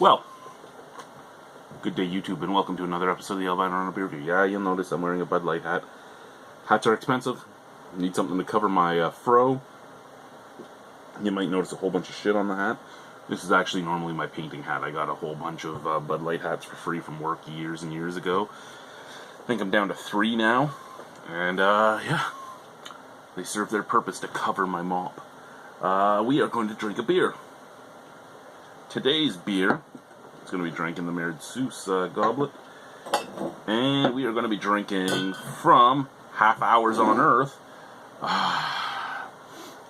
Well, good day YouTube, and welcome to another episode of the Albino Rhino beer review. Yeah, you'll notice I'm wearing a Bud Light hat. Hats are expensive. Need something to cover my fro. You might notice a whole bunch of shit on the hat. This is actually normally my painting hat. I got a whole bunch of Bud Light hats for free from work years and years ago. I think I'm down to 3 now. And yeah, they serve their purpose to cover my mop. We are going to drink a beer. Today's beer is going to be drank in the Mered Seuss goblet. And we are going to be drinking from Half Hours on Earth.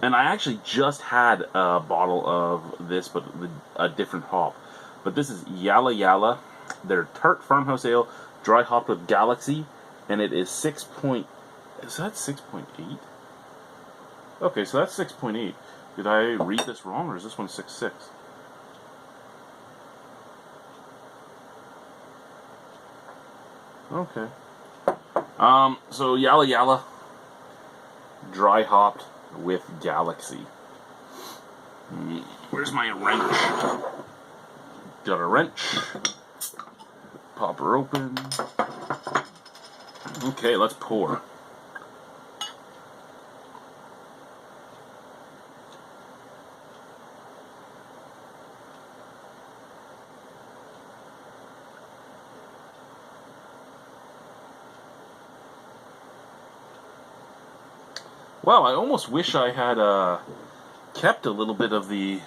And I actually just had a bottle of this, but a different hop. But this is Yalla. Their tart farmhouse ale, dry hopped with Galaxy, and it is 6 point... Is that 6.8? Okay, so that's 6.8. Did I read this wrong, or is this one 6.6? Okay. So Yalla, dry hopped with Galaxy. Where's my wrench? Got a wrench. Pop her open. Okay, let's pour. Wow, I almost wish I had kept a little bit of the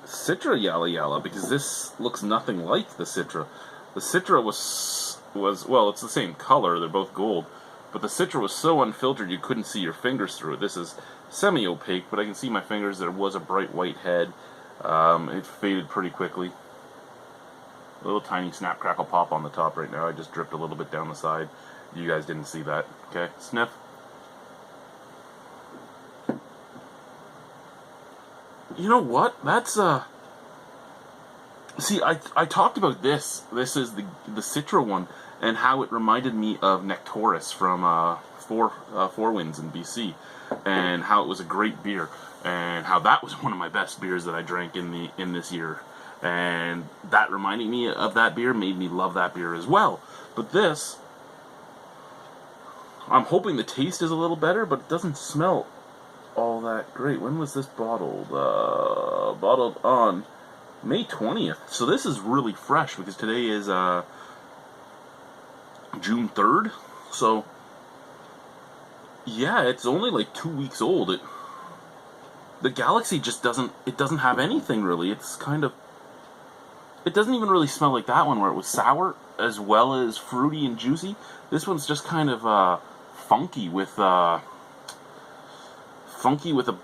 Citra Yalla, because this looks nothing like the Citra. The Citra was well, it's the same color, they're both gold, but the Citra was so unfiltered you couldn't see your fingers through it. This is semi-opaque, but I can see my fingers. There was a bright white head. It faded pretty quickly. A little tiny snap, crackle, pop on the top right now. I just dripped a little bit down the side. You guys didn't see that. Okay, sniff. You know what? That's See, I talked about this. This is the Citra one, and how it reminded me of Nectaurus from Four Winds in BC, and how it was a great beer, and how that was one of my best beers that I drank in this year. And that reminding me of that beer made me love that beer as well. But this, I'm hoping the taste is a little better, but it doesn't smell all that great. When was this bottled? Bottled on May 20th. So this is really fresh, because today is June 3rd. So yeah, it's only like 2 weeks old. The Galaxy just doesn't have anything really. It's kind of... It doesn't even really smell like that one, where it was sour as well as fruity and juicy. This one's just kind of funky with a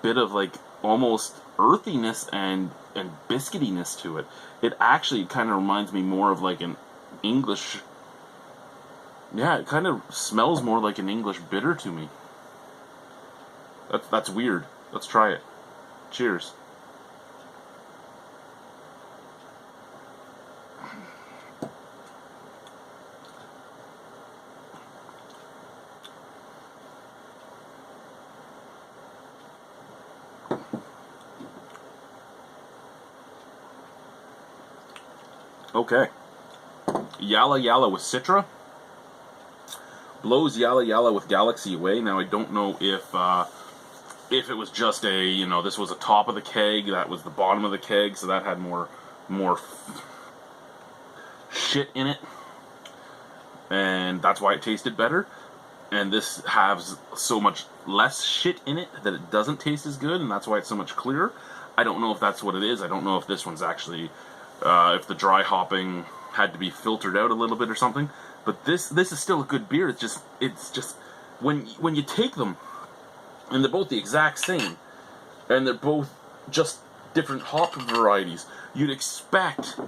bit of like almost earthiness and biscuitiness to it. It actually kind of reminds me more of like an English... Yeah, it kind of smells more like an English bitter to me. That's weird. Let's try it. Cheers. Okay. Yalla with Citra. Blows Yalla with Galaxy away. Now I don't know if it was just this was the top of the keg, that was the bottom of the keg, so that had more shit in it, and that's why it tasted better. And this has so much less shit in it that it doesn't taste as good, and that's why it's so much clearer. I don't know if that's what it is. I don't know if this one's actually... if the dry hopping had to be filtered out a little bit or something, but this is still a good beer. It's just when you take them, and they're both the exact same, and they're both just different hop varieties, you'd expect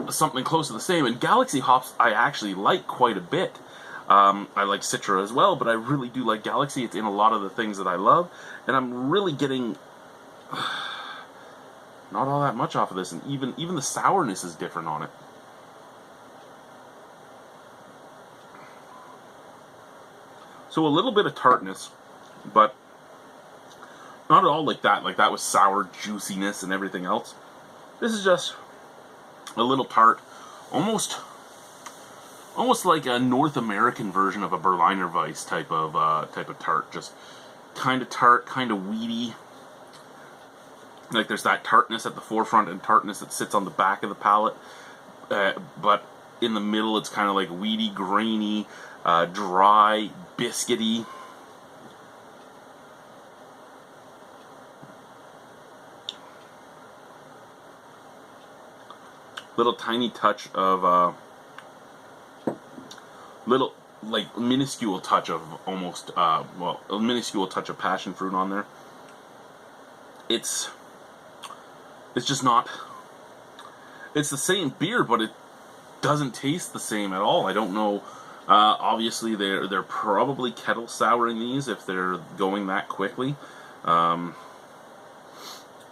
something close to the same. And Galaxy hops I actually like quite a bit. I like Citra as well, but I really do like Galaxy. It's in a lot of the things that I love, and I'm really getting not all that much off of this, and even the sourness is different on it. So a little bit of tartness, but Not at all like that. Like that was sour juiciness and everything else. This is just a little tart, almost like a North American version of a Berliner Weiss type of tart. Just kind of tart, kind of weedy. Like there's that tartness at the forefront and tartness that sits on the back of the palate, but in the middle it's kind of like weedy, grainy, dry, biscuity. Little tiny touch of little, like, minuscule touch of almost well, a minuscule touch of passion fruit on there. It's just not, it's the same beer, but it doesn't taste the same at all. I don't know. Obviously they're probably kettle souring these if they're going that quickly.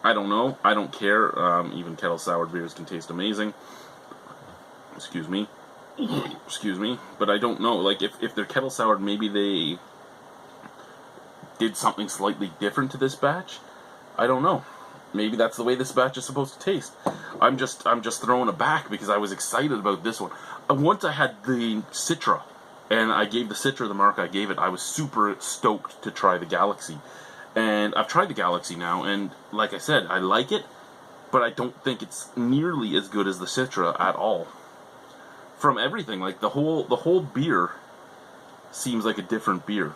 I don't know. I don't care. Even kettle soured beers can taste amazing. Excuse me. Excuse me. But I don't know. Like, if they're kettle soured, maybe they did something slightly different to this batch. I don't know. Maybe that's the way this batch is supposed to taste. I'm just throwing it back because I was excited about this one. Once I had the Citra, and I gave the Citra the mark I gave it, I was super stoked to try the Galaxy. And I've tried the Galaxy now, and like I said, I like it, but I don't think it's nearly as good as the Citra at all. From everything, like the whole beer seems like a different beer.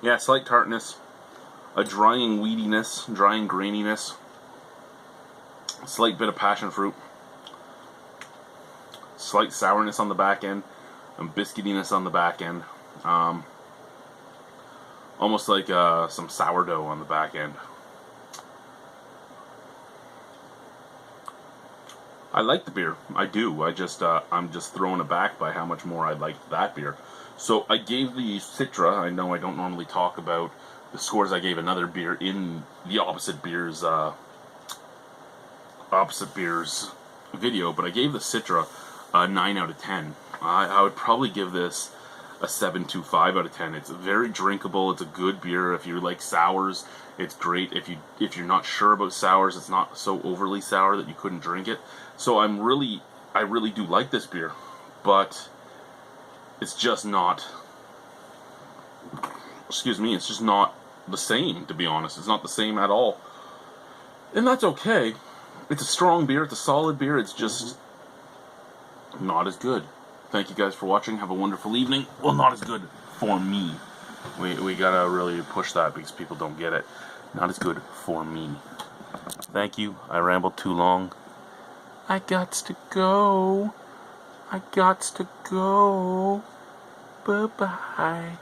Yeah, slight tartness, a drying weediness, drying graininess, a slight bit of passion fruit, slight sourness on the back end, and biscuitiness on the back end. Almost like some sourdough on the back end. I like the beer. I do. I'm just thrown aback by how much more I liked that beer. So I gave the Citra. I know I don't normally talk about the scores I gave another beer in the opposite beers video, but I gave the Citra a 9 out of 10. I would probably give this a 7.25 out of 10. It's very drinkable. It's a good beer. If you like sours, it's great. If you're not sure about sours, it's not so overly sour that you couldn't drink it. So I really do like this beer, but it's just not, excuse me, it's just not the same, to be honest. It's not the same at all. And that's okay. It's a strong beer, it's a solid beer, it's just not as good. Thank you guys for watching. Have a wonderful evening. Well, not as good for me. We gotta really push that because people don't get it. Not as good for me. Thank you. I rambled too long. I gots to go. I gots to go. Bye-bye.